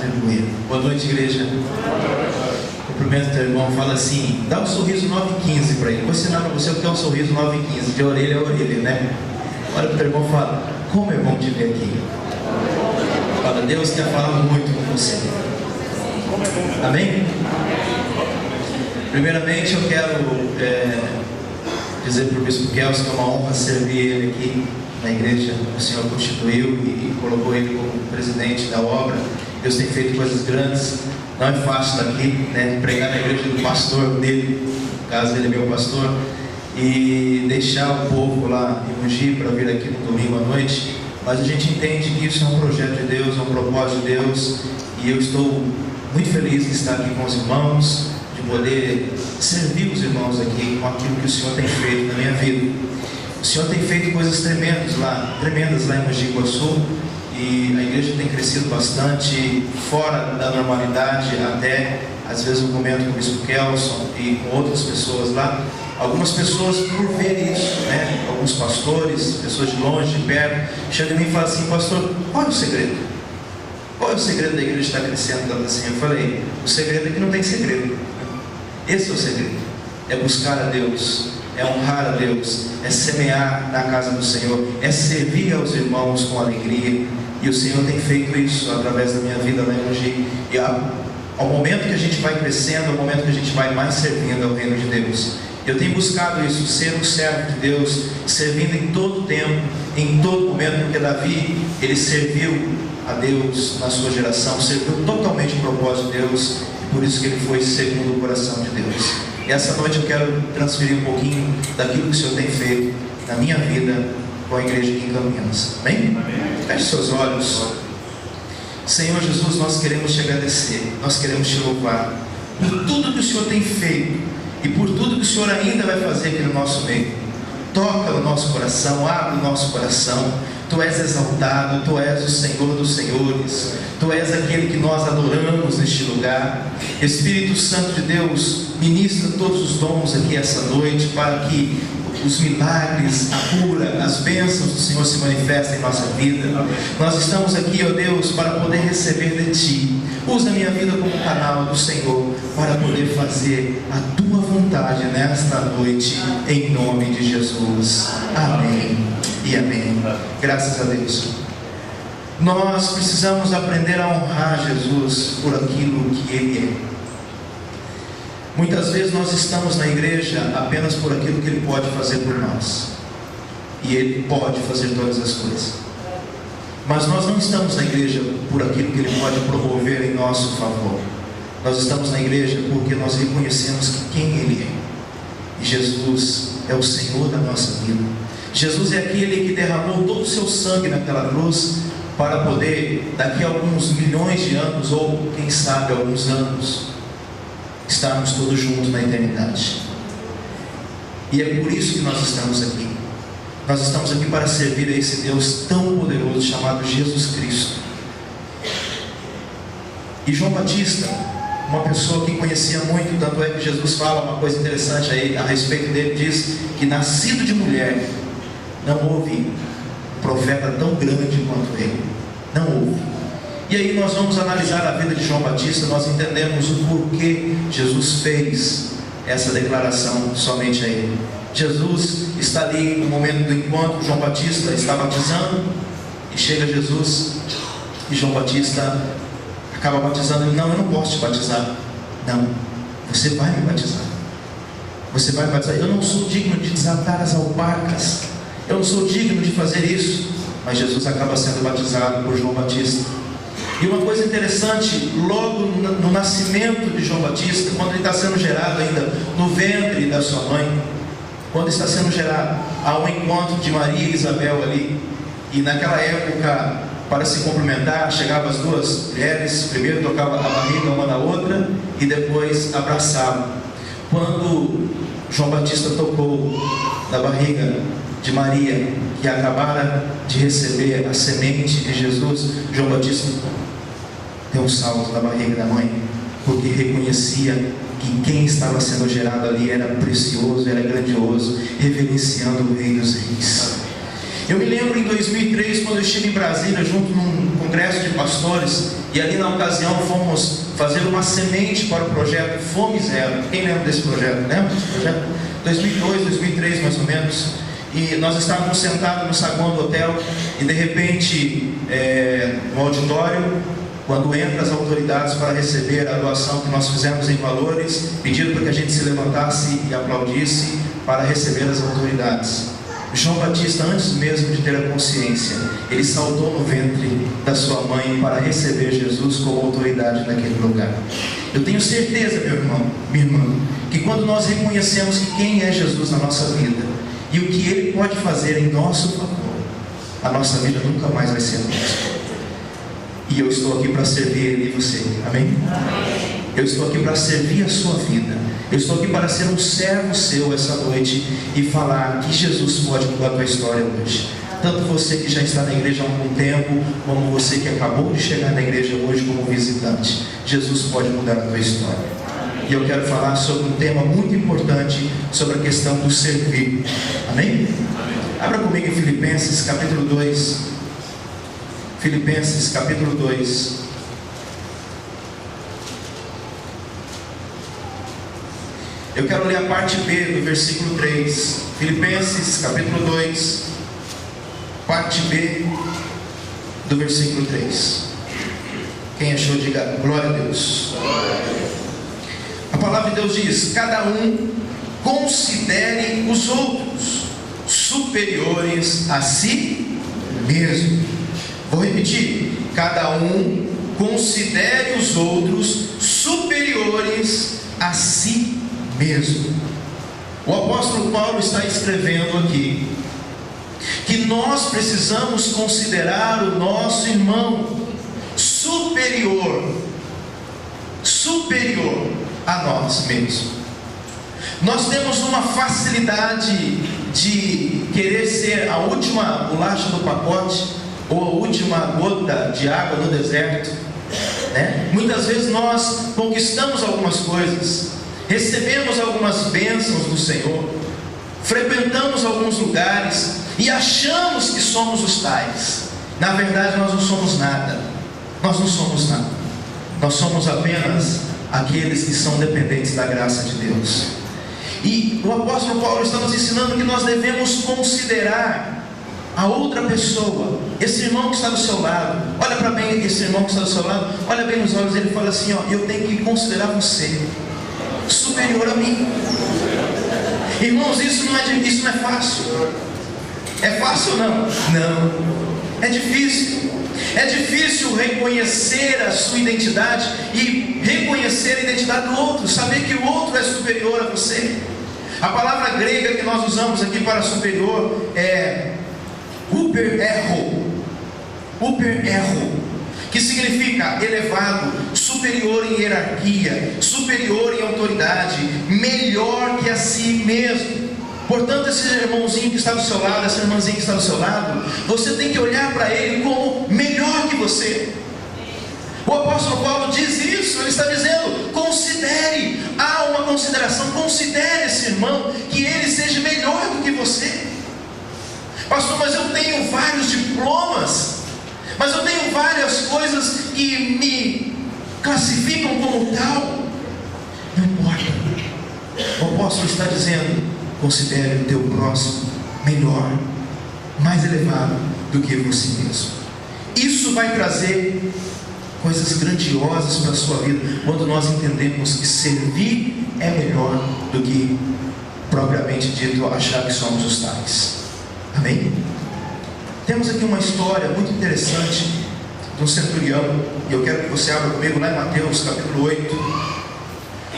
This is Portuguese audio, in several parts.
Aleluia. Boa noite, igreja. Cumprimento teu irmão, fala assim, dá um sorriso 9:15 para ele. Vou ensinar para você o que é um sorriso 9:15, de orelha a orelha, né? Olha para o teu irmão e fala, como é bom te ver aqui. Fala, Deus quer falar muito com você. Amém? Primeiramente eu quero dizer para o Bispo Kelso que é uma honra servir ele aqui na igreja. O Senhor constituiu e colocou ele como presidente da obra. Deus tem feito coisas grandes. Não é fácil daqui, né, pregar na igreja do pastor dele, no caso ele é meu pastor, e deixar o povo lá em Mogi para vir aqui no domingo à noite. Mas a gente entende que isso é um projeto de Deus, é um propósito de Deus, e eu estou muito feliz de estar aqui com os irmãos, de poder servir os irmãos aqui com aquilo que o Senhor tem feito na minha vida. O Senhor tem feito coisas tremendas lá em Mogi Guaçu, e a igreja tem crescido bastante, fora da normalidade, até às vezes eu comento com o Bispo Kelson e com outras pessoas lá. Algumas pessoas, por ver isso, né, alguns pastores, pessoas de longe, de perto, chegam em mim e falam assim, pastor, qual é o segredo? Qual é o segredo da igreja estar crescendo tanto assim? Eu falei, o segredo é que não tem segredo. Esse é o segredo, é buscar a Deus, é honrar a Deus, é semear na casa do Senhor, é servir aos irmãos com alegria, e o Senhor tem feito isso através da minha vida lá em Mogi, e ao momento que a gente vai crescendo, ao momento que a gente vai mais servindo ao reino de Deus. Eu tenho buscado isso, ser um servo de Deus, servindo em todo tempo, em todo momento, porque Davi, ele serviu a Deus na sua geração, serviu totalmente o propósito de Deus, e por isso que ele foi segundo o coração de Deus. E essa noite eu quero transferir um pouquinho daquilo que o Senhor tem feito na minha vida com a igreja aqui em Campinas. Amém? Feche seus olhos. Senhor Jesus, nós queremos te agradecer, nós queremos te louvar por tudo que o Senhor tem feito e por tudo que o Senhor ainda vai fazer aqui no nosso meio. Toca o nosso coração, abre o nosso coração. Tu és exaltado, Tu és o Senhor dos senhores, Tu és aquele que nós adoramos neste lugar. Espírito Santo de Deus, ministra todos os dons aqui essa noite, para que os milagres, a cura, as bênçãos do Senhor se manifestem em nossa vida. Nós estamos aqui, ó Deus, para poder receber de Ti. Usa a minha vida como canal do Senhor, para poder fazer a Tua vontade nesta noite, em nome de Jesus. Amém e amém. Graças a Deus. Nós precisamos aprender a honrar Jesus por aquilo que Ele é. Muitas vezes nós estamos na igreja apenas por aquilo que Ele pode fazer por nós, e Ele pode fazer todas as coisas, mas nós não estamos na igreja por aquilo que Ele pode promover em nosso favor. Nós estamos na igreja porque nós reconhecemos que quem Ele é, e Jesus é o Senhor da nossa vida. Jesus é aquele que derramou todo o seu sangue naquela cruz, para poder, daqui a alguns milhões de anos, ou quem sabe alguns anos, estarmos todos juntos na eternidade. E é por isso que nós estamos aqui. Nós estamos aqui para servir a esse Deus tão poderoso chamado Jesus Cristo. E João Batista, uma pessoa que conhecia muito, tanto é que Jesus fala uma coisa interessante aí a respeito dele, diz que nascido de mulher, não houve profeta tão grande quanto ele. Não houve. E aí nós vamos analisar a vida de João Batista, nós entendemos o porquê Jesus fez essa declaração somente a ele. Jesus está ali no momento do encontro, João Batista está batizando, e chega Jesus, e João Batista acaba batizando ele. Não, eu não posso te batizar. Não, você vai me batizar. Você vai me batizar. Eu não sou digno de desatar as alparcas, eu não sou digno de fazer isso. Mas Jesus acaba sendo batizado por João Batista. E uma coisa interessante, logo no nascimento de João Batista, quando ele está sendo gerado ainda no ventre da sua mãe, quando está sendo gerado, há um encontro de Maria e Isabel ali. E naquela época, para se cumprimentar, chegavam as duas mulheres, primeiro tocava a barriga uma na outra e depois abraçavam. Quando João Batista tocou na barriga de Maria, que acabara de receber a semente de Jesus, João Batista deu um salto na barriga da mãe, porque reconhecia que quem estava sendo gerado ali era precioso, era grandioso, reverenciando o Rei dos Reis. Eu me lembro em 2003, quando eu estive em Brasília, junto num congresso de pastores, e ali na ocasião fomos fazer uma semente para o projeto Fome Zero. Quem lembra desse projeto? Lembra desse projeto? 2002, 2003 mais ou menos. E nós estávamos sentados no saguão do hotel e de repente, no auditório, quando entram as autoridades para receber a doação que nós fizemos em valores, pediram para que a gente se levantasse e aplaudisse para receber as autoridades. João Batista, antes mesmo de ter a consciência, ele saltou no ventre da sua mãe para receber Jesus como autoridade naquele lugar. Eu tenho certeza, meu irmão, minha irmã, que quando nós reconhecemos que quem é Jesus na nossa vida e o que Ele pode fazer em nosso favor, a nossa vida nunca mais vai ser a mesma. E eu estou aqui para servir Ele e você, amém? Amém. Eu estou aqui para servir a sua vida. Eu estou aqui para ser um servo seu essa noite e falar que Jesus pode mudar a tua história hoje. Tanto você que já está na igreja há algum tempo, como você que acabou de chegar na igreja hoje como visitante. Jesus pode mudar a tua história. E eu quero falar sobre um tema muito importante, sobre a questão do servir. Amém? Abra comigo em Filipenses capítulo 2. Filipenses capítulo 2. Eu quero ler a parte B do versículo 3. Filipenses capítulo 2, parte B do versículo 3. Quem achou, diga glória a Deus. A palavra de Deus diz: cada um considere os outros superiores a si mesmo. Vou repetir: cada um considere os outros superiores a si mesmo. O apóstolo Paulo está escrevendo aqui que nós precisamos considerar o nosso irmão superior a nós mesmos. Nós temos uma facilidade de querer ser a última bolacha do pacote ou a última gota de água no deserto, né? Muitas vezes nós conquistamos algumas coisas, recebemos algumas bênçãos do Senhor, frequentamos alguns lugares e achamos que somos os tais. Na verdade nós não somos nada. Nós não somos nada. Nós somos apenas aqueles que são dependentes da graça de Deus. E o apóstolo Paulo está nos ensinando que nós devemos considerar a outra pessoa, esse irmão que está do seu lado. Olha para bem esse irmão que está do seu lado, olha bem nos olhos dele e fala assim: eu tenho que considerar você superior a mim. Irmãos, isso não é fácil. É fácil ou não? Não. É difícil. É difícil reconhecer a sua identidade e reconhecer a identidade do outro, saber que o outro é superior a você. A palavra grega que nós usamos aqui para superior é upererro, que significa elevado, superior em hierarquia, superior em autoridade, melhor que a si mesmo. Portanto, esse irmãozinho que está do seu lado, essa irmãzinha que está do seu lado, você tem que olhar para ele como melhor que você. O apóstolo Paulo diz isso, ele está dizendo: considere, há uma consideração, considere esse irmão, que ele seja melhor do que você. Pastor, mas eu tenho vários diplomas, mas eu tenho várias coisas que me classificam como tal. Não importa. O apóstolo está dizendo: considere o teu próximo melhor, mais elevado do que você mesmo. Isso vai trazer coisas grandiosas para a sua vida, quando nós entendemos que servir é melhor do que propriamente dito achar que somos os tais. Amém? Temos aqui uma história muito interessante de um centurião, e eu quero que você abra comigo lá em Mateus capítulo 8.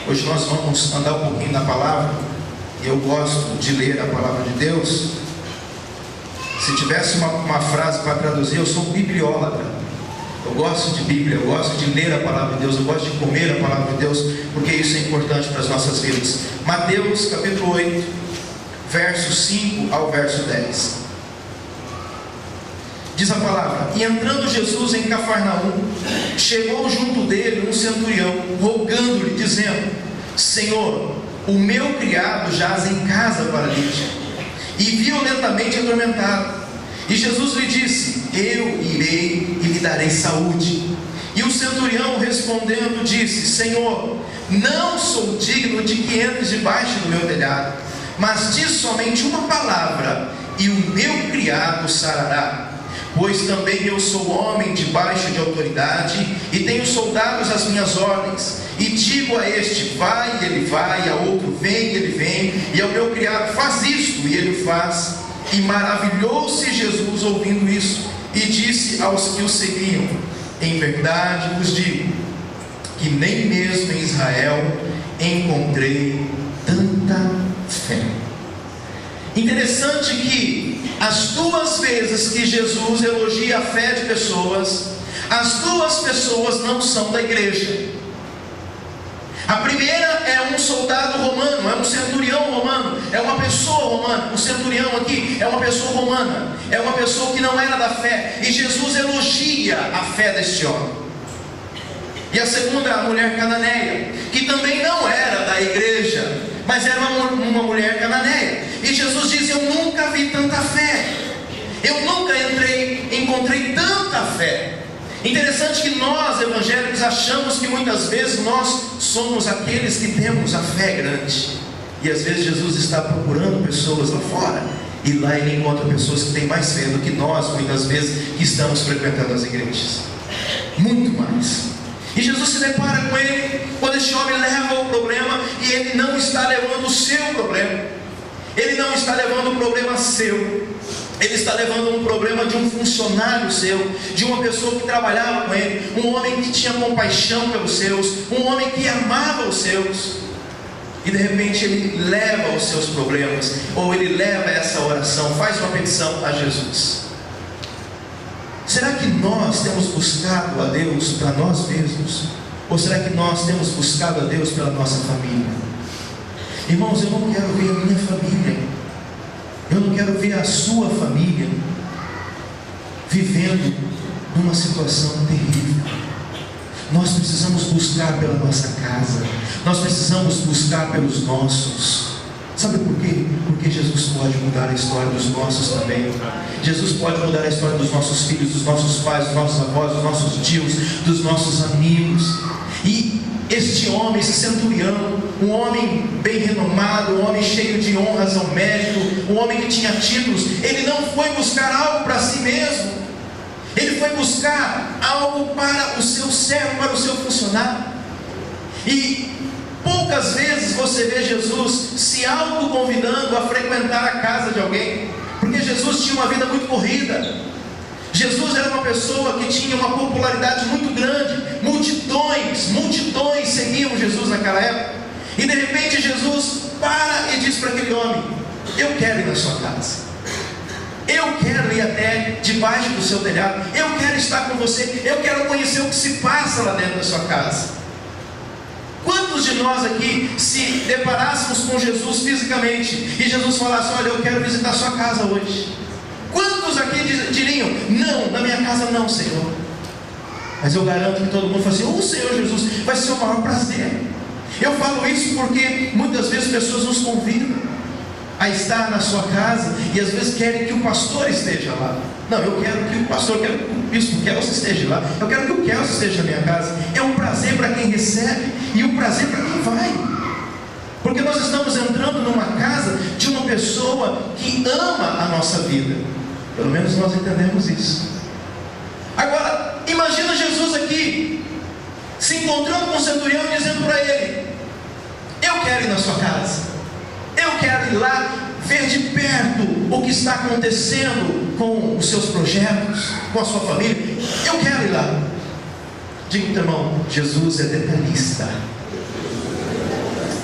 Hoje nós vamos andar um pouquinho na palavra, e eu gosto de ler a palavra de Deus. Se tivesse uma frase para traduzir, eu sou um bibliólatra. Eu gosto de Bíblia, eu gosto de ler a palavra de Deus, eu gosto de comer a palavra de Deus, porque isso é importante para as nossas vidas. Mateus capítulo 8, verso 5 ao verso 10. Diz a palavra: e entrando Jesus em Cafarnaum, chegou junto dele um centurião, rogando-lhe, dizendo: Senhor, o meu criado jaz em casa paralítico e violentamente atormentado. E Jesus lhe disse: eu irei e lhe darei saúde. E o centurião respondendo disse: Senhor, não sou digno de que entres debaixo do meu telhado, mas diz somente uma palavra, e o meu criado sarará. Pois também eu sou homem debaixo de autoridade, e tenho soldados às minhas ordens, e digo a este: vai, e ele vai, a outro: vem, e ele vem, e ao meu criado: faz isto, e ele faz. E maravilhou-se Jesus ouvindo isso, e disse aos que o seguiam: em verdade vos digo, que nem mesmo em Israel encontrei tanta fé. Interessante que as duas vezes que Jesus elogia a fé de pessoas, as duas pessoas não são da igreja. A primeira é um soldado romano, é um centurião romano, é uma pessoa romana. O centurião aqui é uma pessoa romana, é uma pessoa que não era da fé, e Jesus elogia a fé deste homem. E a segunda é a mulher cananeia, que também não era da igreja, mas era uma mulher cananeia. E Jesus diz: eu nunca vi tanta fé, eu nunca encontrei tanta fé. Interessante que nós evangélicos achamos que muitas vezes nós somos aqueles que temos a fé grande, e às vezes Jesus está procurando pessoas lá fora, e lá ele encontra pessoas que têm mais fé do que nós, muitas vezes, que estamos frequentando as igrejas, muito mais. E Jesus se depara com ele, quando este homem leva o problema, e ele não está levando o seu problema, ele não está levando um problema seu, ele está levando um problema de um funcionário seu, de uma pessoa que trabalhava com ele, um homem que tinha compaixão pelos seus, um homem que amava os seus. E de repente ele leva os seus problemas, ou ele leva essa oração, faz uma petição a Jesus. Será que nós temos buscado a Deus para nós mesmos? Ou será que nós temos buscado a Deus pela nossa família? Irmãos, eu não quero ver a minha família, eu não quero ver a sua família vivendo numa situação terrível. Nós precisamos buscar pela nossa casa, nós precisamos buscar pelos nossos. Sabe por quê? Porque Jesus pode mudar a história dos nossos também. Jesus pode mudar a história dos nossos filhos, dos nossos pais, dos nossos avós, dos nossos tios, dos nossos amigos. E este homem, esse centurião, um homem bem renomado, um homem cheio de honras ao mérito, um homem que tinha títulos, ele não foi buscar algo para si mesmo, ele foi buscar algo para o seu servo, para o seu funcionário. E poucas vezes você vê Jesus se autoconvidando a frequentar a casa de alguém, porque Jesus tinha uma vida muito corrida. Jesus era uma pessoa que tinha uma popularidade muito grande, multidões seguiam Jesus naquela época, e de repente Jesus para e diz para aquele homem: eu quero ir na sua casa, eu quero ir até debaixo do seu telhado, eu quero estar com você, eu quero conhecer o que se passa lá dentro da sua casa. Quantos de nós aqui, se deparássemos com Jesus fisicamente, e Jesus falasse: olha, eu quero visitar a sua casa hoje, quantos aqui diriam: não, na minha casa não, Senhor? Mas eu garanto que todo mundo fala assim: Senhor Jesus, vai ser o maior prazer. Eu falo isso porque muitas vezes pessoas nos convidam a estar na sua casa, e às vezes querem que o pastor esteja lá. Não, eu quero que o pastor, quero que o bispo Kelso esteja lá, eu quero que o Kelso esteja na minha casa. É um prazer para quem recebe, e um prazer para quem vai, porque nós estamos entrando numa casa de uma pessoa que ama a nossa vida. Pelo menos nós entendemos isso. Agora, imagina Jesus aqui, se encontrando com o centurião e dizendo para ele: eu quero ir na sua casa, eu quero ir lá ver de perto o que está acontecendo com os seus projetos, com a sua família, eu quero ir lá. Diga para o irmão: Jesus é detalhista.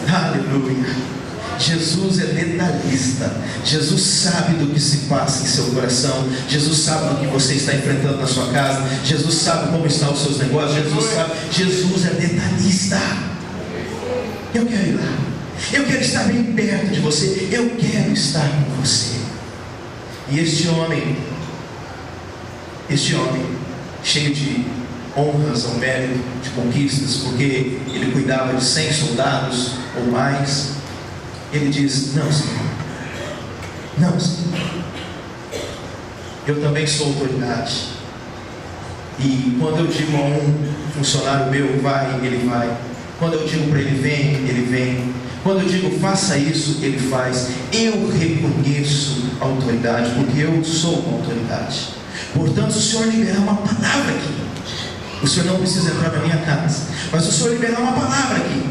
Aleluia. Jesus é detalhista. Jesus sabe do que se passa em seu coração. Jesus sabe do que você está enfrentando na sua casa. Jesus sabe como estão os seus negócios. Jesus sabe. Jesus é detalhista. Eu quero ir lá, eu quero estar bem perto de você, eu quero estar com você. E este homem, cheio de honras ao mérito, de conquistas, porque ele cuidava de 100 soldados ou mais, ele diz: não, Senhor, não, Senhor, eu também sou autoridade, E quando eu digo a um funcionário meu, vai, ele vai. Quando eu digo para ele, vem, ele vem. Quando eu digo, faça isso, ele faz. Eu reconheço a autoridade, porque eu sou uma autoridade. Portanto, se o Senhor liberar uma palavra aqui, o Senhor não precisa entrar na minha casa, mas se o Senhor liberar uma palavra aqui,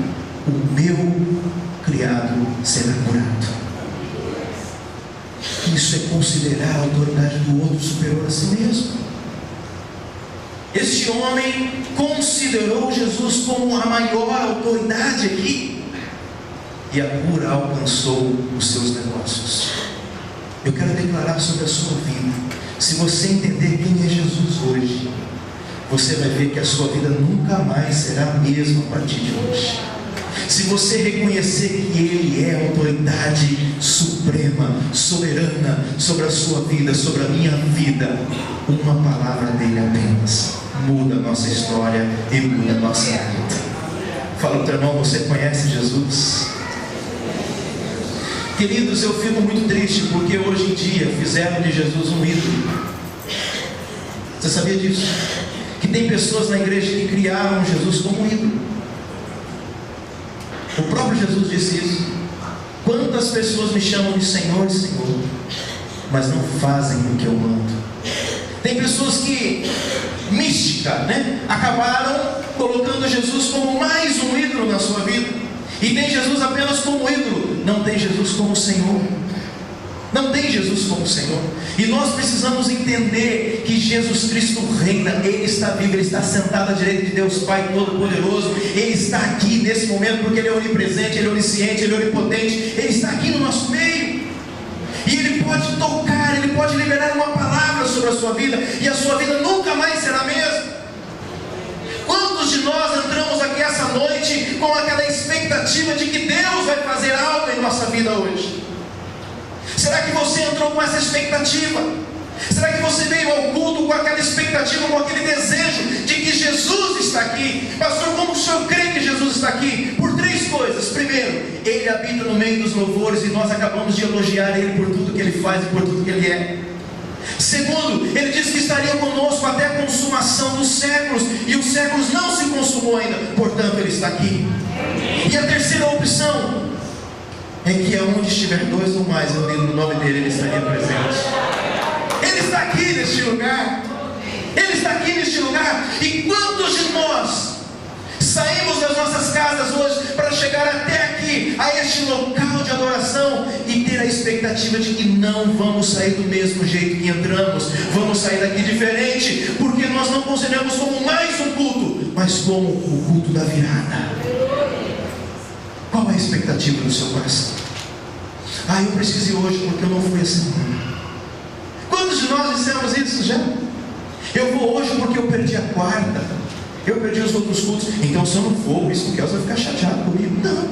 o meu criado será curado. Isso é considerar a autoridade do outro superior a si mesmo. Este homem considerou Jesus como a maior autoridade aqui, e a cura alcançou os seus negócios. Eu quero declarar sobre a sua vida: se você entender quem é Jesus hoje, você vai ver que a sua vida nunca mais será a mesma a partir de hoje. Se você reconhecer que Ele é a autoridade suprema, soberana sobre a sua vida, sobre a minha vida, uma palavra dele apenas muda a nossa história e muda a nossa vida. Fala para o teu irmão: você conhece Jesus? Queridos, eu fico muito triste porque hoje em dia fizeram de Jesus um ídolo. Você sabia disso? Que tem pessoas na igreja que criaram Jesus como um ídolo. O próprio Jesus disse isso: quantas pessoas me chamam de Senhor e Senhor, mas não fazem o que eu mando. Tem pessoas que, mística, acabaram colocando Jesus como mais um ídolo na sua vida, e tem Jesus apenas como ídolo, não tem Jesus como Senhor. Não tem Jesus como Senhor. E nós precisamos entender que Jesus Cristo reina. Ele está vivo, Ele está sentado à direita de Deus Pai Todo-Poderoso. Ele está aqui nesse momento porque Ele é onipresente, Ele é onisciente, Ele é onipotente. Ele está aqui no nosso meio. E Ele pode tocar, Ele pode liberar uma palavra sobre a sua vida, e a sua vida nunca mais será a mesma. Quantos de nós entramos aqui essa noite com aquela expectativa de que Deus vai fazer algo em nossa vida hoje? Será que você entrou com essa expectativa? Será que você veio ao culto com aquela expectativa, com aquele desejo de que Jesus está aqui? Pastor, como o senhor crê que Jesus está aqui? Por três coisas. Primeiro, Ele habita no meio dos louvores, e nós acabamos de elogiar Ele por tudo que Ele faz e por tudo que Ele é. Segundo, Ele disse que estaria conosco até a consumação dos séculos, e os séculos não se consumou ainda, portanto Ele está aqui. E a terceira opção é que aonde estiver dois ou mais reunidos no nome dEle, Ele estaria presente. Ele está aqui neste lugar. Ele está aqui neste lugar. E quantos de nós saímos das nossas casas hoje para chegar até aqui, a este local de adoração, e ter a expectativa de que não vamos sair do mesmo jeito que entramos, vamos sair daqui diferente, porque nós não consideramos como mais um culto, mas como o culto da virada. Qual é a expectativa do seu coração? Eu preciso ir hoje porque eu não fui assim. Quantos de nós dissemos isso já? Eu vou hoje porque eu perdi a quarta, eu perdi os outros cultos, então se eu não for, isso porque Elza vai ficar chateado comigo. Não,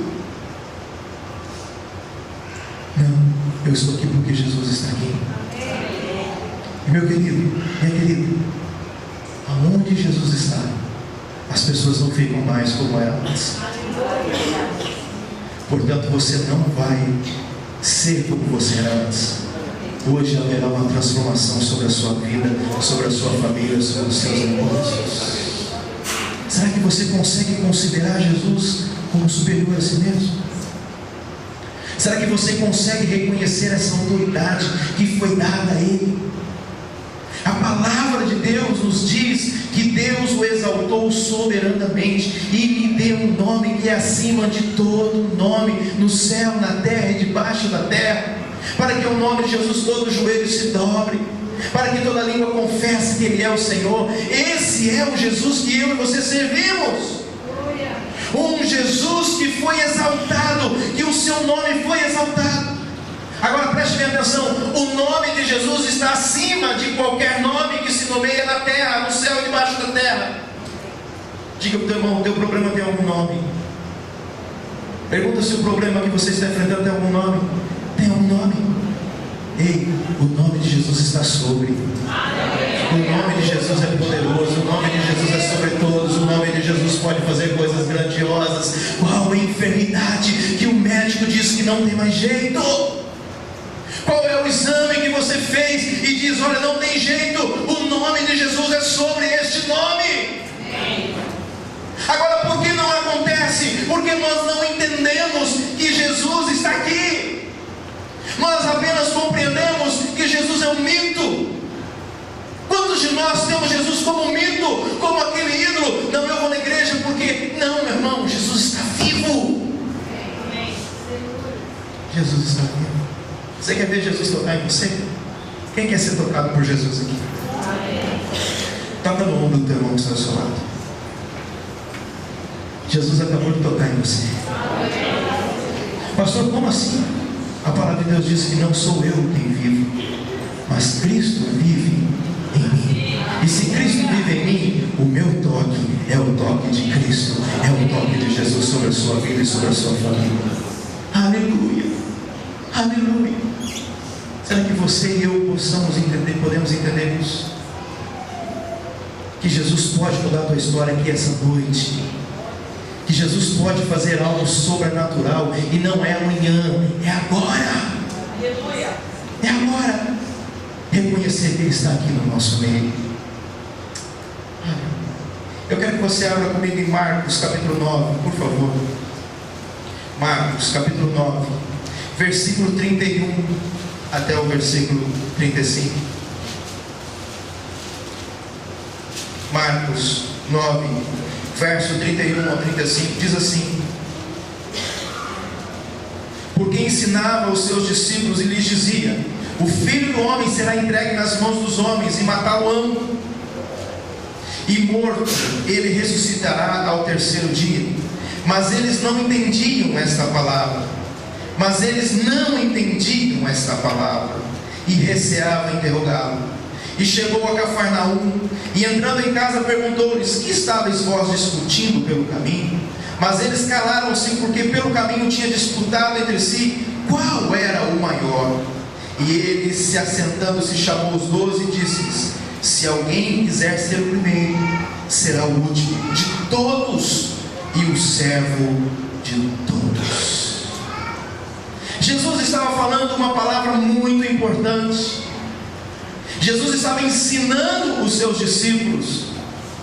eu estou aqui porque Jesus está aqui. E meu querido, minha querida, aonde Jesus está, as pessoas não ficam mais como eram antes. Portanto, você não vai ser como você era antes. Hoje haverá uma transformação sobre a sua vida, sobre a sua família, sobre os seus negócios. Será que você consegue considerar Jesus como superior a si mesmo? Será que você consegue reconhecer essa autoridade que foi dada a Ele? A palavra de Deus nos diz que Deus o exaltou soberanamente e lhe deu um nome que é acima de todo nome, no céu, na terra e debaixo da terra, para que ao nome de Jesus todo joelho se dobre, para que toda língua confesse que Ele é o Senhor. Esse é o Jesus que eu e você servimos. Um Jesus que foi exaltado, que o seu nome foi exaltado. Agora preste bem atenção: o nome de Jesus está acima de qualquer nome que se nomeia na terra, no céu e debaixo da terra. Diga para o teu irmão: o teu problema tem algum nome? Pergunta se o problema que você está enfrentando tem algum nome. Tem algum nome? Ei, o nome de Jesus está sobre. O nome de Jesus é poderoso. O nome de Jesus é sobre todos. O nome de Jesus pode fazer coisas grandiosas. Qual a enfermidade que o médico diz que não tem mais jeito? Qual é o exame que você fez e diz: olha, não tem jeito? O nome de Jesus é sobre este nome. Agora, por que não acontece? Porque nós não entendemos que Jesus está aqui. Nós apenas compreendemos que Jesus é um mito. Quantos de nós temos Jesus como um mito, como aquele ídolo? Não, eu vou na igreja porque... Não, meu irmão, Jesus está vivo. Jesus está vivo. Você quer ver Jesus tocar em você? Quem quer ser tocado por Jesus aqui? Toca no ombro do teu irmão que está ao seu lado. Jesus acabou de tocar em você. Pastor, como assim? A palavra de Deus diz que não sou eu quem vivo, mas Cristo vive em mim. E se Cristo vive em mim, o meu toque é o toque de Cristo, é o toque de Jesus sobre a sua vida e sobre a sua família. Aleluia, aleluia. Será que você e eu podemos entender isso? Que Jesus pode mudar a tua história aqui essa noite. Que Jesus pode fazer algo sobrenatural, e não é amanhã, é agora. Aleluia. É agora. Reconhecer que Ele está aqui no nosso meio. Eu quero que você abra comigo em Marcos capítulo 9, por favor. Marcos capítulo 9, versículo 31 até o versículo 35. Marcos 9, verso 31 ao 35, diz assim: porque ensinava os seus discípulos e lhes dizia: o Filho do Homem será entregue nas mãos dos homens, e matá-lo-ão, e morto ele ressuscitará ao terceiro dia. Mas eles não entendiam esta palavra, e receavam interrogá-lo. E chegou a Cafarnaum, e entrando em casa perguntou-lhes: que estáveis vós discutindo pelo caminho? Mas eles calaram-se, porque pelo caminho tinha disputado entre si qual era o maior. E ele, se assentando, se chamou os 12 e disse-lhes: se alguém quiser ser o primeiro, será o último de todos e o servo de todos. Jesus estava falando uma palavra muito importante. Jesus estava ensinando os seus discípulos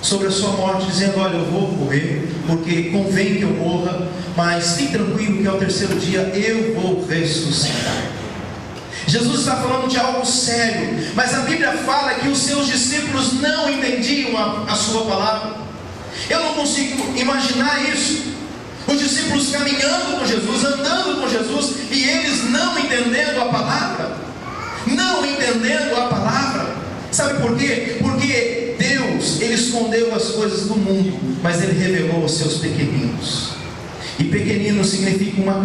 sobre a sua morte, dizendo: olha, eu vou morrer, porque convém que eu morra, mas fique tranquilo que ao terceiro dia eu vou ressuscitar. Jesus está falando de algo sério, mas a Bíblia fala que os seus discípulos não entendiam a sua palavra. Eu não consigo imaginar isso. Os discípulos caminhando com Jesus, andando com Jesus, e eles não entendendo a palavra. Sabe por quê? Porque Deus, Ele escondeu as coisas do mundo, mas Ele revelou aos seus pequeninos. E pequenino significa uma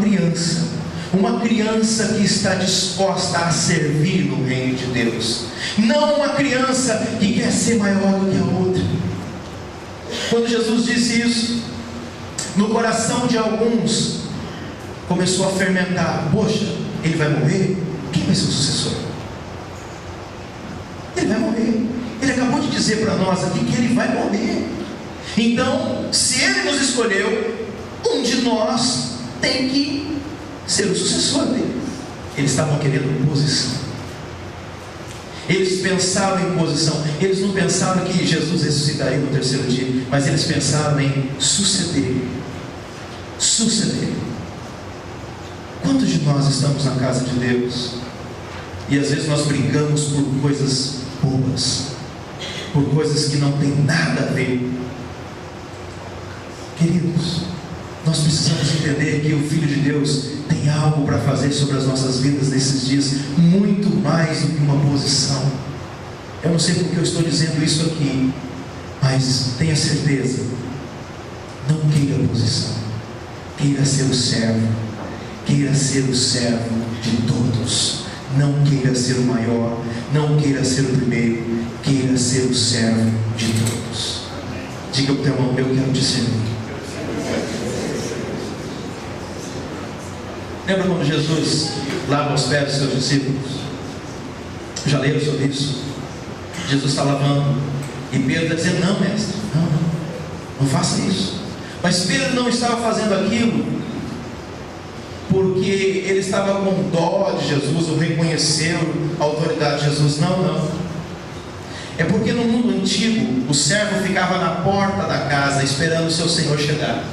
criança que está disposta a servir no reino de Deus, não uma criança que quer ser maior do que a outra. Quando Jesus disse isso, no coração de alguns começou a fermentar: poxa, ele vai morrer? Quem vai ser o sucessor? Ele vai morrer. Ele acabou de dizer para nós aqui que ele vai morrer. Então, se ele nos escolheu, um de nós tem que ser o sucessor dele. Eles estavam querendo posição. Eles pensaram em posição. Eles não pensaram que Jesus ressuscitaria no terceiro dia, mas eles pensaram em suceder. Quantos de nós estamos na casa de Deus e às vezes nós brigamos por coisas bobas, por coisas que não tem nada a ver? Queridos, nós precisamos entender que o Filho de Deus tem algo para fazer sobre as nossas vidas nesses dias, muito mais do que uma posição. Eu não sei porque eu estou dizendo isso aqui, mas tenha certeza, não queira a posição, queira ser o servo de todos. Não queira ser o maior, não queira ser o primeiro, queira ser o servo de todos. Diga para o teu irmão: eu quero te servir. Lembra quando Jesus lava os pés dos seus discípulos? Já leram sobre isso? Jesus está lavando, e Pedro está dizendo: não, mestre, não faça isso. Mas Pedro não estava fazendo aquilo porque ele estava com dó de Jesus, ou reconheceu a autoridade de Jesus. Não. É porque no mundo antigo, o servo ficava na porta da casa esperando o seu senhor chegar.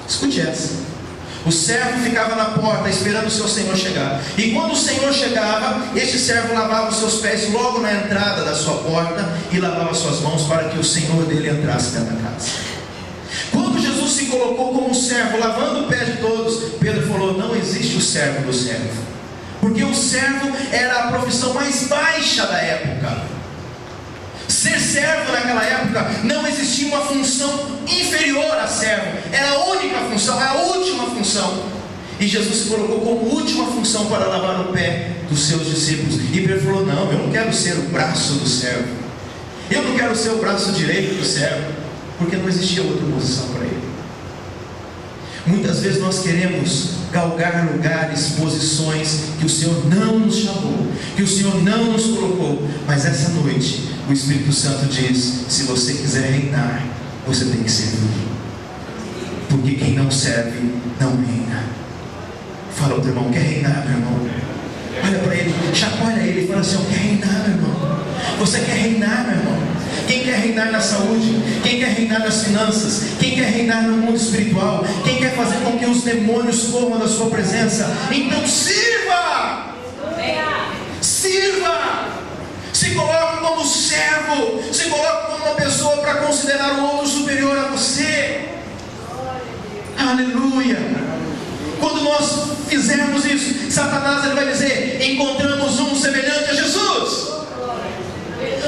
Escute essa. O servo ficava na porta esperando o seu senhor chegar. E quando o senhor chegava, este servo lavava os seus pés logo na entrada da sua porta e lavava suas mãos para que o senhor dele entrasse dentro da casa. Quando Jesus se colocou como um servo, lavando o pé de todos, Pedro falou: não existe o servo do servo, porque o servo era a profissão mais baixa da época. Ser servo naquela época, não existia uma função inferior a servo, era a única função, era a última função. E Jesus se colocou como última função para lavar o pé dos seus discípulos. E Pedro falou: não, eu não quero ser o braço do servo, eu não quero ser o braço direito do servo, porque não existia outra posição para ele. Muitas vezes nós queremos galgar lugares, posições que o Senhor não nos chamou, que o Senhor não nos colocou. Mas essa noite o Espírito Santo diz: se você quiser reinar, você tem que servir, porque quem não serve não reina. Fala ao teu irmão: quer reinar, meu irmão? Olha para ele, chacoalha ele e fala assim: quer reinar, meu irmão? Você quer reinar, meu irmão? Quem quer reinar na saúde? Quem quer reinar nas finanças? Quem quer reinar no mundo espiritual? Quem quer fazer com que os demônios corram da sua presença? Então sirva! Sirva! Se coloque como servo, se coloque como uma pessoa para considerar o outro superior a você. Aleluia! Quando nós fizermos isso, Satanás ele vai dizer: encontramos um semelhante a Jesus.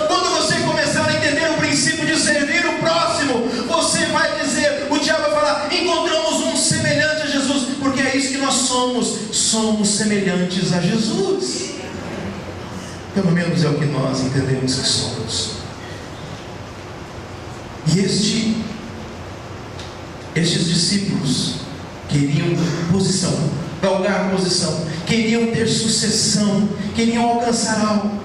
Quando você começar a entender o princípio de servir o próximo, você vai dizer, o diabo vai falar: encontramos um semelhante a Jesus, porque é isso que nós somos semelhantes a Jesus. Pelo menos é o que nós entendemos que somos. E estes discípulos queriam posição, galgar posição, queriam ter sucessão, queriam alcançar algo.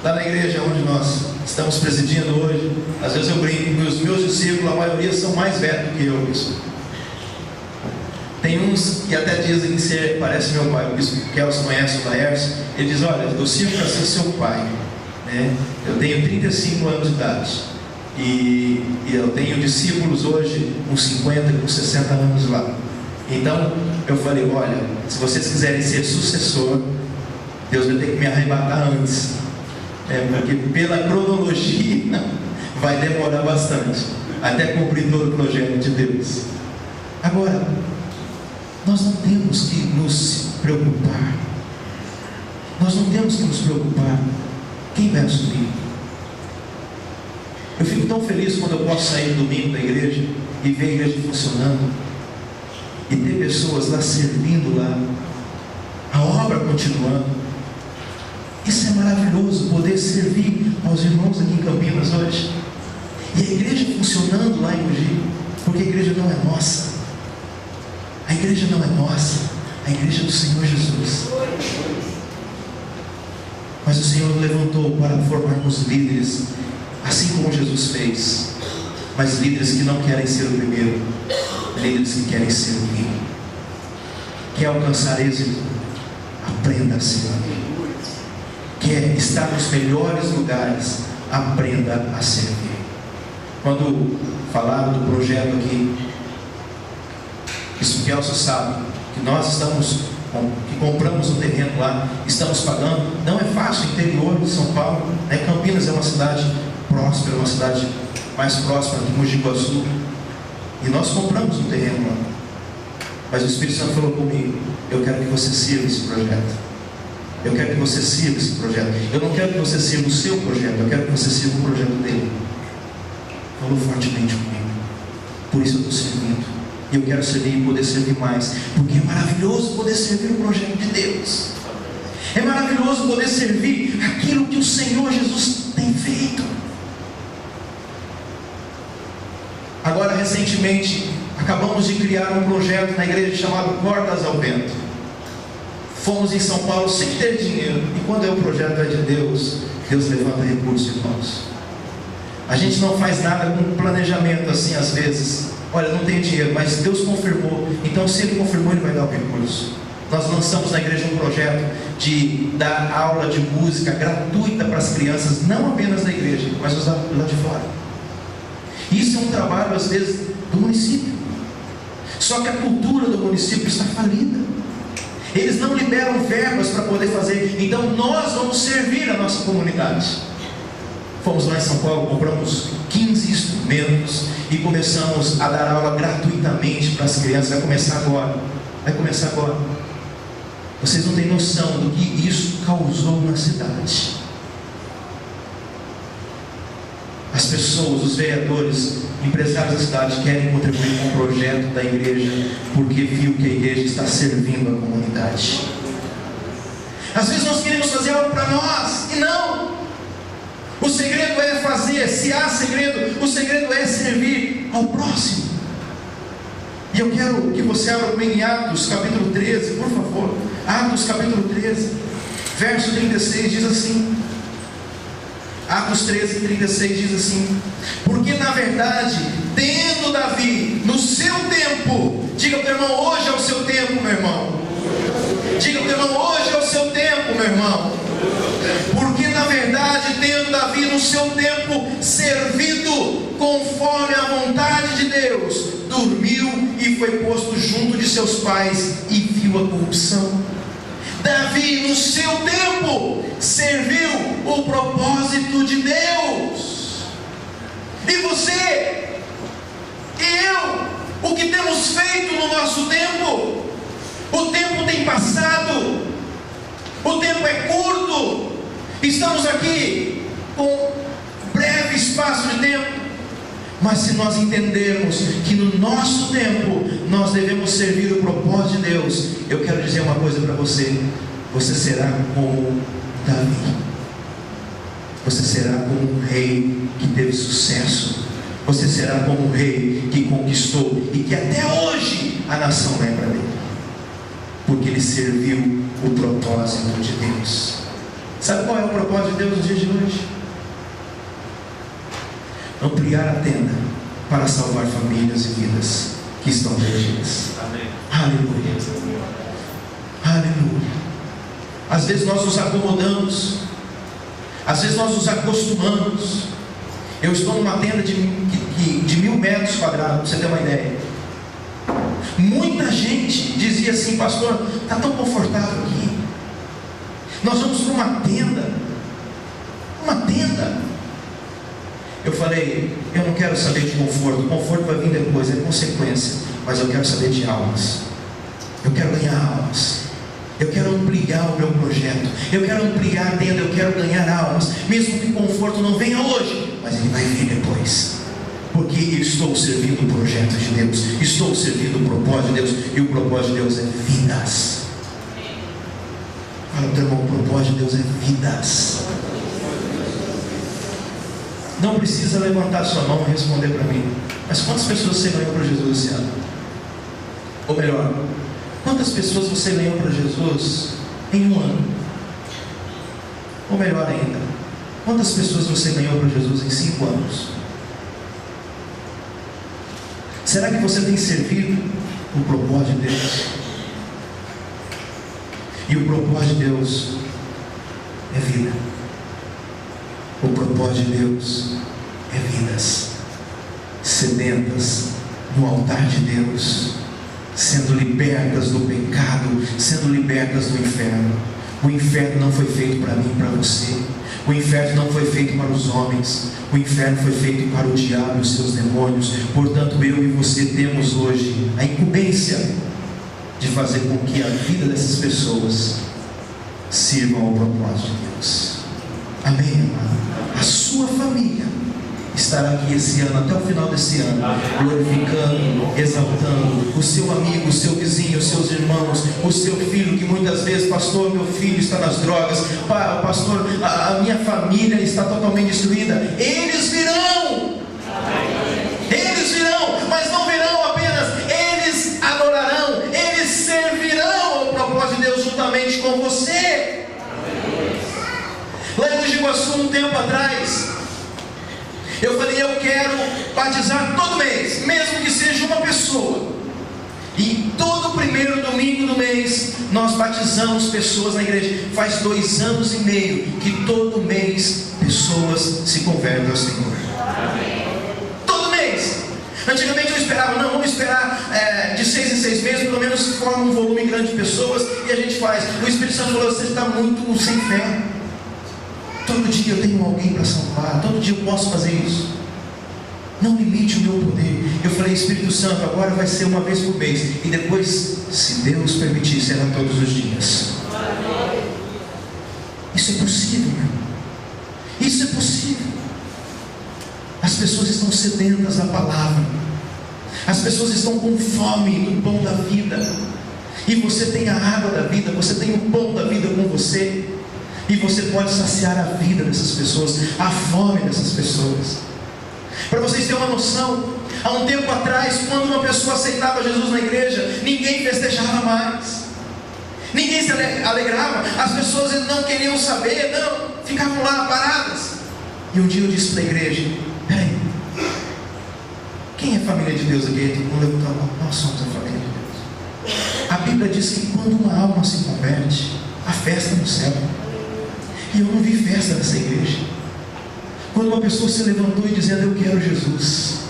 Lá na igreja onde nós estamos presidindo hoje, às vezes eu brinco que os meus discípulos, a maioria são mais velhos do que eu, bispo. Tem uns que até dizem que parece meu pai. O bispo Kelso conhece o Laércio. Ele diz: olha, eu sirvo para ser seu pai, né? Eu tenho 35 anos de idade e eu tenho discípulos hoje com 50, com 60 anos lá. Então eu falei: olha, se vocês quiserem ser sucessor, Deus vai ter que me arrebatar antes, porque pela cronologia vai demorar bastante até cumprir todo o projeto de Deus. Agora, nós não temos que nos preocupar. Nós não temos que nos preocupar quem vai assumir. Eu fico tão feliz quando eu posso sair domingo da igreja e ver a igreja funcionando e ter pessoas lá servindo lá, a obra continuando. Isso é maravilhoso, poder servir aos irmãos aqui em Campinas hoje. E a igreja funcionando lá em Mogi, porque a igreja não é nossa. A igreja não é nossa, a igreja é do Senhor Jesus. Mas o Senhor levantou para formarmos líderes, assim como Jesus fez. Mas líderes que não querem ser o primeiro, líderes que querem ser o fim. Quer alcançar êxito? Aprenda a ser amigo. Quer estar nos melhores lugares? Aprenda a servir. Quando falaram do projeto aqui, isso que Kelso sabe, que nós que compramos um terreno lá, estamos pagando. Não é fácil, interior de São Paulo, né? Campinas é uma cidade próspera, uma cidade mais próxima de Mogi Guaçu, e nós compramos um terreno lá. Mas o Espírito Santo falou comigo: eu quero que você sirva esse projeto. Eu quero que você sirva esse projeto. Eu não quero que você sirva o seu projeto, eu quero que você sirva o projeto dele. Falou fortemente comigo. Por isso eu estou servindo. E eu quero servir e poder servir mais, porque é maravilhoso poder servir o projeto de Deus. É maravilhoso poder servir aquilo que o Senhor Jesus tem feito. Agora, recentemente, acabamos de criar um projeto na igreja chamado Portas ao Vento. Fomos em São Paulo sem ter dinheiro. E quando o projeto é de Deus, Deus levanta recursos, irmãos. A gente não faz nada com planejamento assim às vezes. Olha, não tem dinheiro, mas Deus confirmou. Então se Ele confirmou, Ele vai dar o recurso. nós lançamos na igreja um projeto de dar aula de música gratuita para as crianças, não apenas da igreja, mas lá de fora. Isso é um trabalho, às vezes, do município. Só que a cultura do município está falida. Eles não liberam verbas para poder fazer. Então nós vamos servir a nossa comunidade. Fomos lá em São Paulo, compramos 15 instrumentos e começamos a dar aula gratuitamente para as crianças. Vai começar agora. Vocês não têm noção do que isso causou na cidade. As pessoas, os vereadores, empresários da cidade querem contribuir com o projeto da igreja, porque viu que a igreja está servindo a comunidade. Às vezes nós queremos fazer algo para nós, e não. O segredo é fazer, se há segredo, o segredo é servir ao próximo. E eu quero que você abra comigo em Atos capítulo 13, por favor. Atos capítulo 13, verso 36 diz assim. Atos 13, 36 diz assim: porque na verdade, tendo Davi no seu tempo, diga para o irmão, hoje é o seu tempo, meu irmão. Diga para o irmão, hoje é o seu tempo, meu irmão. Porque na verdade, tendo Davi no seu tempo servido conforme a vontade de Deus, dormiu e foi posto junto de seus pais e viu a corrupção. Davi no seu tempo serviu o propósito de Deus. E você e eu, o que temos feito no nosso tempo? O tempo tem passado, o tempo é curto, estamos aqui com breve espaço de tempo. Mas se nós entendermos que no nosso tempo nós devemos servir o propósito de Deus, eu quero dizer uma coisa para você: você será como Davi. Você será como um rei que teve sucesso. Você será como um rei que conquistou e que até hoje a nação lembra dele, porque ele serviu o propósito de Deus. Sabe qual é o propósito de Deus nos dias de hoje? Ampliar a tenda para salvar famílias e vidas que estão perdidas. Amém. Aleluia. Aleluia. Às vezes nós nos acomodamos, às vezes nós nos acostumamos. Eu estou numa tenda de 1.000 metros quadrados, para você ter uma ideia. Muita gente dizia assim: pastor, está tão confortável aqui, nós vamos para uma tenda. Eu falei: eu não quero saber de conforto, o conforto vai vir depois, é consequência, mas eu quero saber de almas. Eu quero ganhar almas. Eu quero ampliar o meu projeto. Eu quero ampliar a tenda, eu quero ganhar almas. Mesmo que o conforto não venha hoje, mas ele vai vir depois. Porque eu estou servindo o projeto de Deus. Estou servindo o propósito de Deus. E o propósito de Deus é vidas. Fala para o teu irmão, o propósito de Deus é vidas. Não precisa levantar sua mão e responder para mim: mas quantas pessoas você ganhou para Jesus esse ano? Ou melhor, quantas pessoas você ganhou para Jesus em um ano? Ou melhor ainda, quantas pessoas você ganhou para Jesus em 5 anos? Será que você tem servido o propósito de Deus? E o propósito de Deus é vida. O propósito de Deus é vidas sedentas no altar de Deus, sendo libertas do pecado, sendo libertas do inferno. O inferno não foi feito para mim e para você. O inferno não foi feito para os homens. O inferno foi feito para o diabo e os seus demônios. Portanto, eu e você temos hoje a incumbência de fazer com que a vida dessas pessoas sirvam ao propósito de Deus. Amém, amado? A sua família estará aqui esse ano, até o final desse ano, glorificando, exaltando o seu amigo, o seu vizinho, os seus irmãos, o seu filho, que muitas vezes: pastor, meu filho está nas drogas, pastor, a minha família está totalmente destruída. Eles virão, mas não virão apenas, eles adorarão, eles servirão ao propósito de Deus juntamente com você. Lá em Mogi Guaçu, um tempo atrás, eu falei: eu quero batizar todo mês, mesmo que seja uma pessoa. E todo primeiro domingo do mês nós batizamos pessoas na igreja. Faz 2 anos e meio que todo mês pessoas se convertem ao Senhor. Todo mês. Antigamente eu esperava, não, vamos esperar de 6 em 6 meses, pelo menos forma um volume grande de pessoas e a gente faz. O Espírito Santo falou, você está muito sem fé. Todo dia eu tenho alguém para salvar, todo dia eu posso fazer isso. Não limite o meu poder. Eu falei, Espírito Santo, agora vai ser uma vez por mês. E depois, se Deus permitir, será todos os dias. Isso é possível, meu. Isso é possível. As pessoas estão sedentas da palavra. As pessoas estão com fome do pão da vida. E você tem a água da vida, você tem o pão da vida com você. E você pode saciar a vida dessas pessoas, a fome dessas pessoas. Para vocês terem uma noção, há um tempo atrás, quando uma pessoa aceitava Jesus na igreja, ninguém festejava mais, ninguém se alegrava, as pessoas não queriam saber, não, ficavam lá paradas. E um dia eu disse para a igreja, peraí, quem é família de Deus aqui? Todo mundo levantou a mão, nós somos a família de Deus. A Bíblia diz que quando uma alma se converte, há festa no céu. E eu não vi festa nessa igreja. Quando uma pessoa se levantou e dizendo, eu quero Jesus.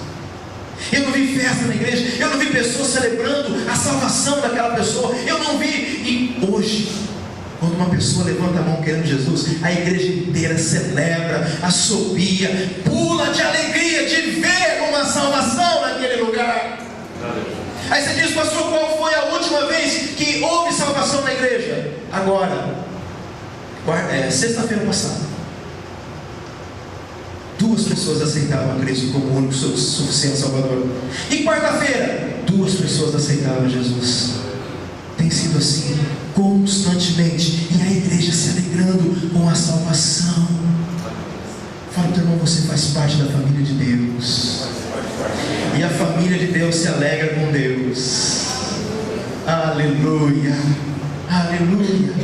Eu não vi festa na igreja. Eu não vi pessoas celebrando a salvação daquela pessoa. Eu não vi. E hoje, quando uma pessoa levanta a mão querendo Jesus, a igreja inteira celebra, assobia, pula de alegria de ver uma salvação naquele lugar. Aí você diz, pastor, qual foi a última vez que houve salvação na igreja? Agora, sexta-feira passada. 2 pessoas aceitavam a Cristo como o único suficiente Salvador. E quarta-feira, 2 pessoas aceitavam Jesus. Tem sido assim constantemente. E a igreja se alegrando com a salvação. Fala, teu irmão, você faz parte da família de Deus. E a família de Deus se alegra com Deus. Aleluia. Aleluia.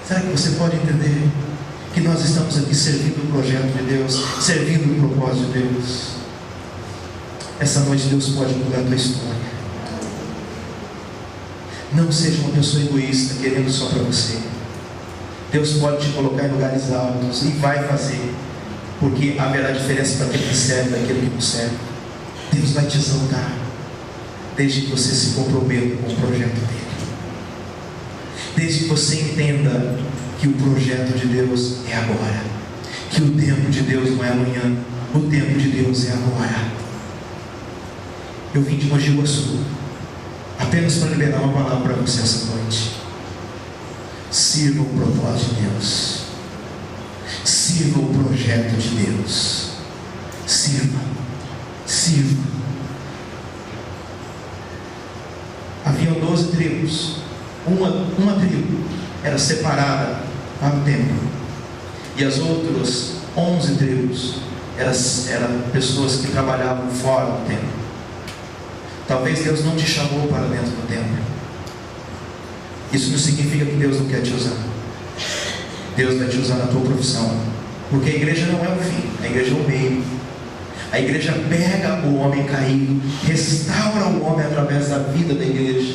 Será que você pode entender que nós estamos aqui servindo o projeto de Deus, servindo o propósito de Deus? Essa noite Deus pode mudar a tua história. Não seja uma pessoa egoísta, querendo só para você. Deus pode te colocar em lugares altos, e vai fazer, porque haverá diferença para aquele que serve e daquele que não serve. Deus vai te exaltar, desde que você se comprometa com o projeto dele. Desde que você entenda que o projeto de Deus é agora, que o tempo de Deus não é amanhã, o tempo de Deus é agora. Eu vim de Mogi Guaçu apenas para liberar uma palavra para você essa noite. Sirva o propósito de Deus, sirva o projeto de Deus, sirva. Haviam 12 tribos, uma tribo era separada para o templo, e as outras 11 tribos eram pessoas que trabalhavam fora do templo. Talvez Deus não te chamou para dentro do templo. Isso não significa que Deus não quer te usar. Deus vai te usar na tua profissão, porque a igreja não é o fim, a igreja é o meio. A igreja pega o homem caído, restaura o homem através da vida da igreja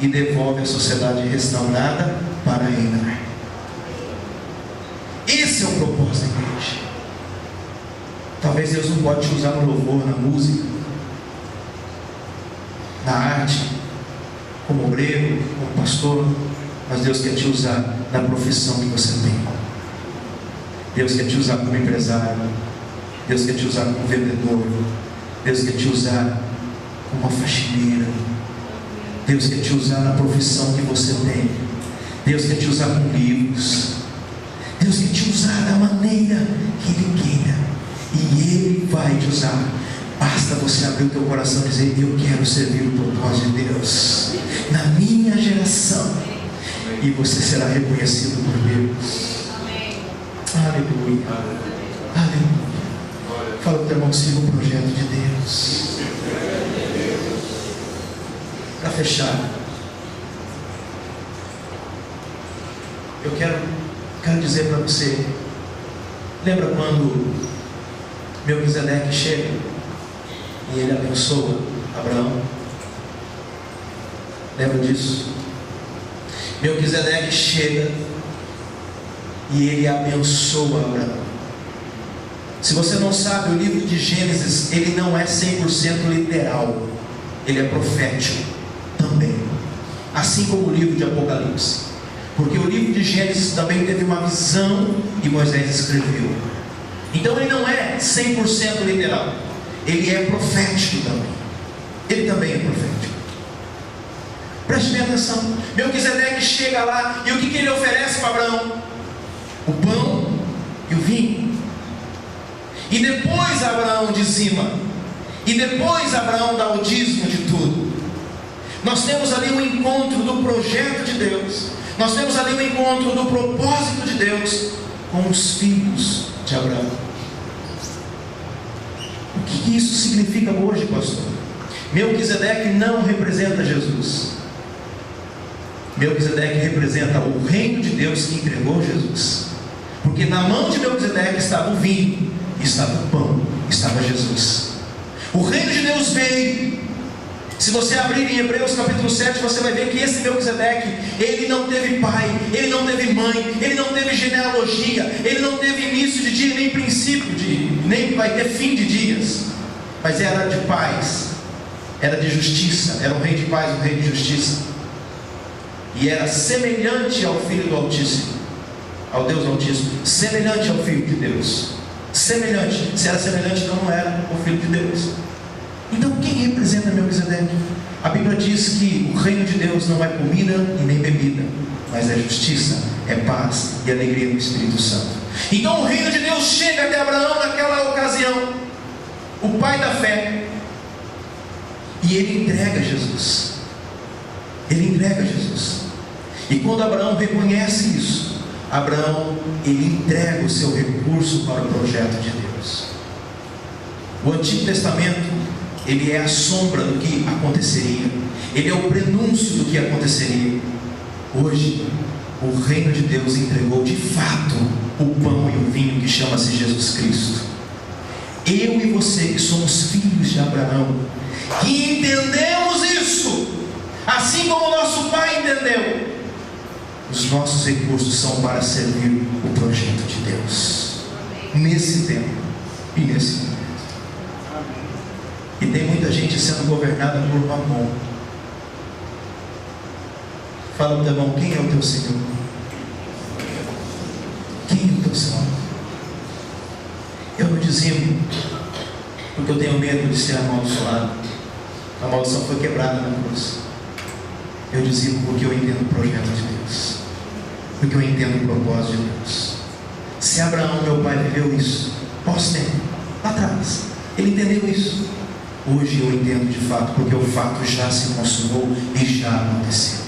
e devolve a sociedade restaurada para reinar. Esse é o propósito da igreja. Talvez Deus não pode te usar no louvor, na música, na arte, como obreiro, como pastor, mas Deus quer te usar na profissão que você tem. Deus quer te usar como empresário, Deus quer te usar como vendedor, Deus quer te usar como uma faxineira, Deus quer te usar na profissão que você tem, Deus quer te usar com livros, Deus quer te usar da maneira que Ele queira, e Ele vai te usar. Basta você abrir o teu coração e dizer, eu quero servir o propósito de Deus na minha geração, e você será reconhecido por Deus. Aleluia. Aleluia. Fala para o teu irmão, siga o projeto de Deus. Para fechar, eu quero dizer para você, lembra quando Melquisedeque chega e ele abençoa Abraão? Lembra disso? Melquisedeque chega e ele abençoa Abraão. Se você não sabe, o livro de Gênesis, ele não é 100% literal, ele é profético também, assim como o livro de Apocalipse, porque o livro de Gênesis também teve uma visão e Moisés escreveu. Então ele não é 100% literal, ele é profético também. Ele também é profético. Preste bem atenção. Melquisedeque chega lá e o que ele oferece para Abraão? O pão e o vinho. E depois Abraão dizima. E depois Abraão dá o dízimo de tudo. Nós temos ali um encontro do projeto de Deus. Nós temos ali um encontro do propósito de Deus com os filhos de Abraão. O que isso significa hoje, pastor? Melquisedeque não representa Jesus. Melquisedeque representa o reino de Deus que entregou Jesus. Porque na mão de Melquisedeque estava o vinho, estava o pão, estava Jesus. O reino de Deus veio. Se você abrir em Hebreus capítulo 7, você vai ver que esse Melquisedeque, ele não teve pai, ele não teve mãe, ele não teve genealogia, ele não teve início de dia, nem princípio de, nem vai ter fim de dias, mas era de paz, era de justiça, era um rei de paz, um rei de justiça, e era semelhante ao Filho do Altíssimo, ao Deus Altíssimo, semelhante ao Filho de Deus, semelhante. Se era semelhante, então não era o Filho de Deus. Então quem representa Melquisedeque? A Bíblia diz que o reino de Deus não é comida e nem bebida, mas é justiça, é paz e alegria no Espírito Santo. Então o reino de Deus chega até Abraão naquela ocasião, o pai da fé, e ele entrega Jesus. Ele entrega Jesus. E quando Abraão reconhece isso, Abraão, ele entrega o seu recurso para o projeto de Deus. O Antigo Testamento, ele é a sombra do que aconteceria, ele é o prenúncio do que aconteceria. Hoje, o reino de Deus entregou de fato o pão e o vinho que chama-se Jesus Cristo. Eu e você, que somos filhos de Abraão, que entendemos isso, assim como o nosso pai entendeu, os nossos recursos são para servir o projeto de Deus, nesse tempo e nesse momento. E tem muita gente sendo governada por Mamon. Fala para o teu irmão, quem é o teu Senhor? Quem é o teu Senhor? Eu não dizimo porque eu tenho medo de ser amaldiçoado. A maldição foi quebrada na cruz. Eu dizimo porque eu entendo o projeto de Deus, porque eu entendo o propósito de Deus. Se Abraão, meu pai, viveu isso pós-tempo, lá atrás, ele entendeu isso. Hoje eu entendo de fato, porque o fato já se consumou e já aconteceu.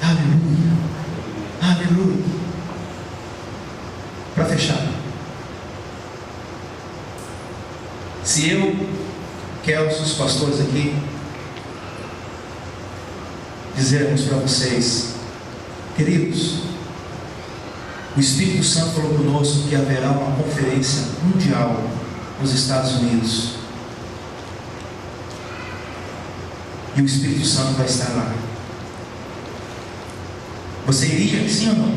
Aleluia, aleluia. Para fechar, se eu, Kelso, os pastores aqui, dizermos para vocês, queridos, o Espírito Santo falou conosco que haverá uma conferência mundial nos Estados Unidos, e o Espírito Santo vai estar lá. Você iria, sim ou não?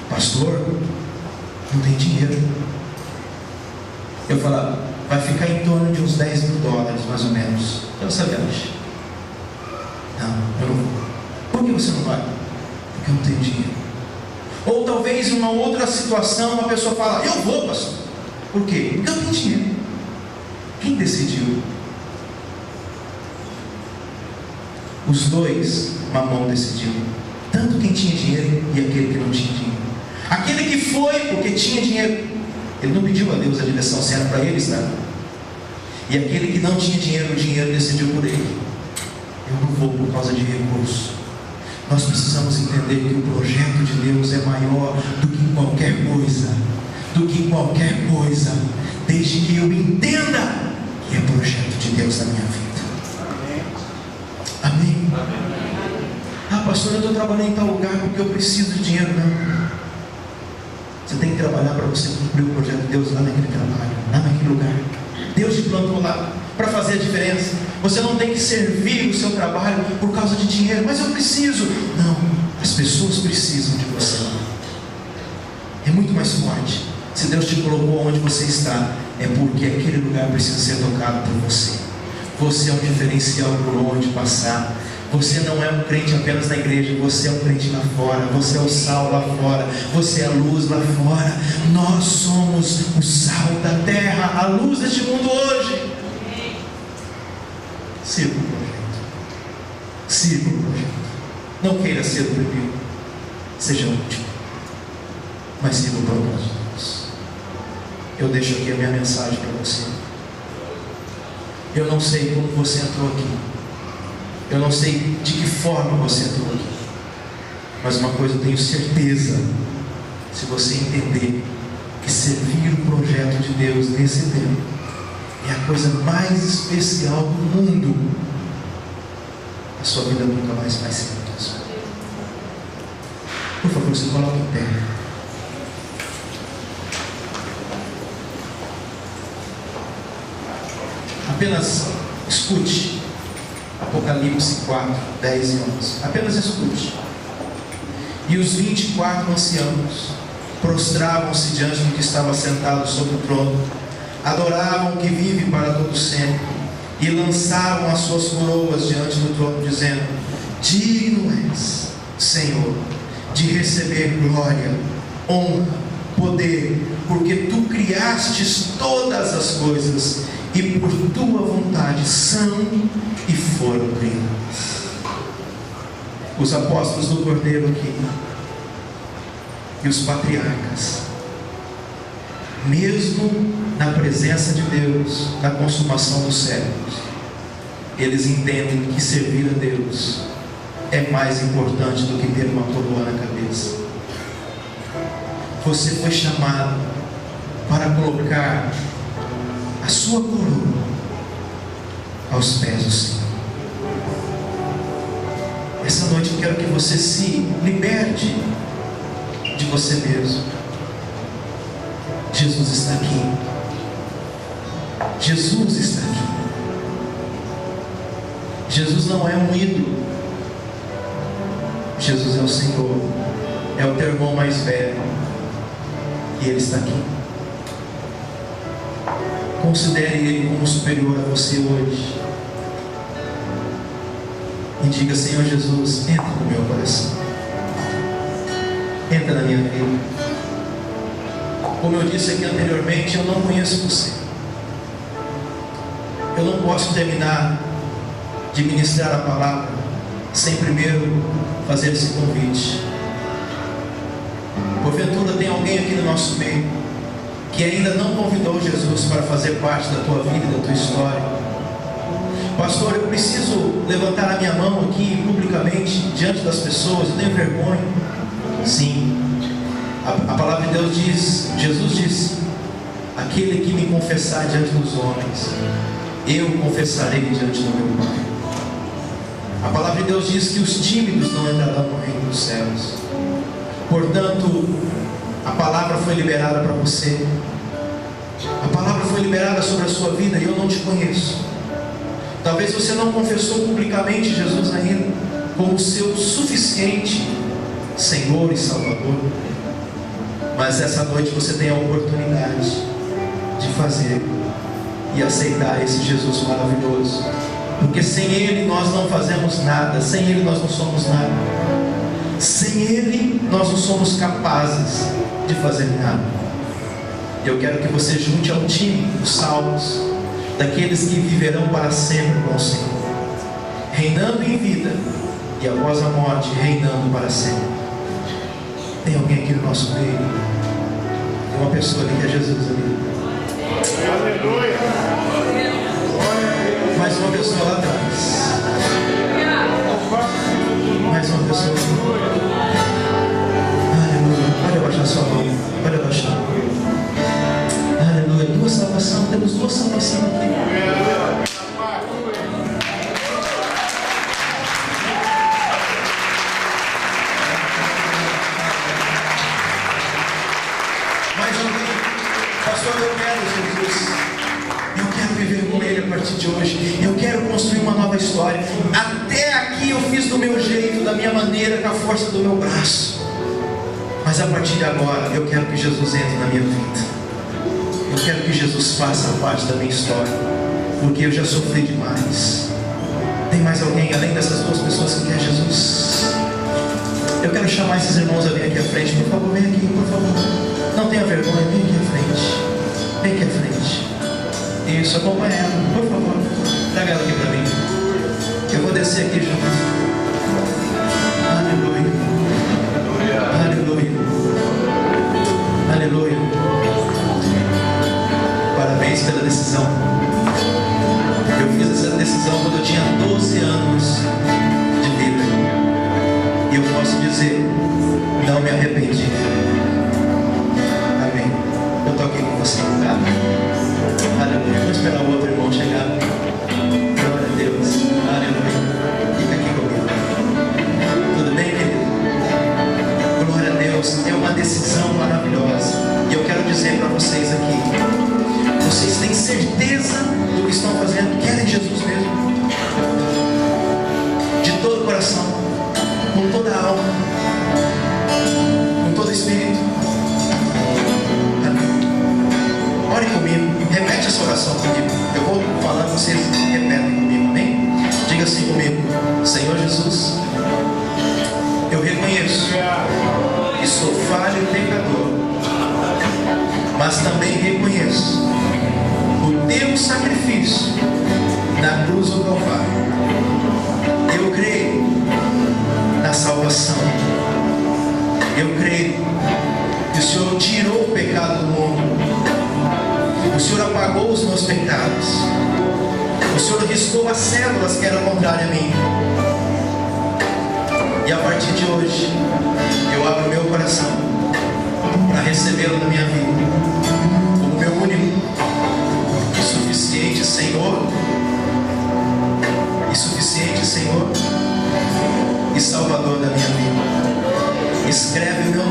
Pastor, não tem dinheiro. Eu falo, vai ficar em torno de uns $10 mil, mais ou menos, essa viagem. Não, eu não vou. Por que você não vai? Porque eu não tenho dinheiro. Ou talvez uma outra situação, uma pessoa fala, eu vou, pastor. Por quê? Porque eu tenho dinheiro. Quem decidiu? Os dois, Mamon decidiu. Tanto quem tinha dinheiro e aquele que não tinha dinheiro. Aquele que foi porque tinha dinheiro, ele não pediu a Deus a direção, se era para ele estar. E aquele que não tinha dinheiro, o dinheiro decidiu por ele. Eu não vou por causa de recurso. Nós precisamos entender que o projeto de Deus é maior do que qualquer coisa. Do que qualquer coisa. Desde que eu entenda que é projeto de Deus na minha vida. Amém? Ah, pastor, eu estou trabalhando em tal lugar porque eu preciso de dinheiro. Não. Você tem que trabalhar para você cumprir o projeto de Deus lá naquele trabalho, lá naquele lugar. Deus te plantou lá. para fazer a diferença. Você não tem que servir o seu trabalho por causa de dinheiro. Mas eu preciso. Não, as pessoas precisam de você. É muito mais forte. Se Deus te colocou onde você está, é porque aquele lugar precisa ser tocado por você. Você é um diferencial por onde passar. Você não é um crente apenas na igreja, você é um crente lá fora, você é o sal lá fora, você é a luz lá fora. Nós somos o sal da terra, a luz deste mundo hoje. Sirva o projeto. Sirva o projeto. Não queira ser o primeiro, seja o último, mas sirva o propósito. Eu deixo aqui a minha mensagem para você. Eu não sei como você entrou aqui. Eu não sei de que forma você entrou aqui. Mas uma coisa eu tenho certeza. Se você entender que servir o projeto de Deus nesse tempo é a coisa mais especial do mundo, a sua vida nunca mais vai ser a mesma. Por favor, se coloque em pé. Apenas escute Apocalipse 4, 10 e 11. Apenas escute. E os 24 anciãos prostravam-se diante do que estava sentado sobre o trono, adoravam o que vive para todo sempre, e lançavam as suas coroas diante do trono, dizendo: digno és, Senhor, de receber glória, honra, poder, porque tu criastes todas as coisas, e por tua vontade são e foram criadas. Os apóstolos do Cordeiro aqui e os patriarcas, mesmo na presença de Deus, na consumação dos séculos, eles entendem que servir a Deus é mais importante do que ter uma coroa na cabeça. Você foi chamado para colocar a sua coroa aos pés do Senhor. Essa noite eu quero que você se liberte de você mesmo. Jesus está aqui. Jesus está aqui. Jesus não é um ídolo. Jesus é o Senhor. É o teu irmão mais velho. E Ele está aqui. Considere Ele como superior a você hoje. E diga: Senhor Jesus, entra no meu coração. Entra na minha vida. Como eu disse aqui anteriormente, eu não conheço você. Eu não posso terminar de ministrar a palavra sem primeiro fazer esse convite. Porventura tem alguém aqui no nosso meio que ainda não convidou Jesus para fazer parte da tua vida e da tua história. Pastor, eu preciso levantar a minha mão aqui publicamente diante das pessoas, eu tenho vergonha. Sim, a palavra de Deus diz, Jesus disse: aquele que me confessar diante dos homens, eu confessarei diante do meu Pai. A palavra de Deus diz que os tímidos não entrarão no reino dos céus. Portanto, a palavra foi liberada para você. A palavra foi liberada sobre a sua vida e eu não te conheço. Talvez você não confessou publicamente Jesus ainda como seu suficiente Senhor e Salvador. Mas essa noite você tem a oportunidade de fazer e aceitar esse Jesus maravilhoso. Porque sem Ele nós não fazemos nada. Sem Ele nós não somos nada. Sem Ele nós não somos capazes de fazer nada. Eu quero que você junte ao time dos salmos, daqueles que viverão para sempre com o Senhor, reinando em vida e após a morte reinando para sempre. Tem alguém aqui no nosso meio? Tem uma pessoa ali que é Jesus ali. Aleluia. Mais uma pessoa lá atrás. Mais uma pessoa. Aleluia. Pode abaixar sua mão. Pode abaixar. Aleluia. Duas salvações. Temos duas salvações aqui. Mais alguém? Pastor, eu quero Jesus. Eu quero viver com Ele a partir de hoje eu quero construir uma nova história. Até aqui eu fiz do meu jeito, da minha maneira, com a força do meu braço. Mas a partir de agora eu quero que Jesus entre na minha vida. Eu quero que Jesus faça parte da minha história, porque eu já sofri demais. Tem mais alguém além dessas duas pessoas que quer Jesus? Eu quero chamar esses irmãos a vir aqui à frente. Por favor, vem aqui, por favor. Não tenha vergonha, vem aqui à frente. Vem aqui à frente. Isso, acompanha ela, por favor. Traga ela aqui para mim. Eu vou descer aqui junto. Aleluia. Aleluia. Aleluia. Parabéns pela decisão. Eu fiz essa decisão quando eu tinha 12 anos de vida. E eu posso dizer, não me arrependi. Amém. Eu estou aqui com você, tá? Aleluia. Vamos esperar o outro irmão chegar. Glória a Deus. Aleluia. Fica aqui comigo. Tudo bem, querido? Glória a Deus. É uma decisão maravilhosa. E eu quero dizer para vocês aqui, vocês têm certeza do que estão fazendo? Querem Jesus mesmo? De todo o coração, com toda a alma, com todo o espírito. Ore comigo, repete essa oração comigo. Eu vou falar, vocês repetem comigo, amém? Diga assim comigo: Senhor Jesus, eu reconheço que sou falho e pecador, mas também reconheço o teu sacrifício na cruz do Calvário. Eu creio na salvação. Eu creio que o Senhor tirou o pecado do mundo. O Senhor apagou os meus pecados. O Senhor riscou as cédulas que eram contrárias a mim. E a partir de hoje eu abro meu coração para recebê-lo na minha vida como meu único e suficiente Senhor e Salvador da minha vida. Escreve o meu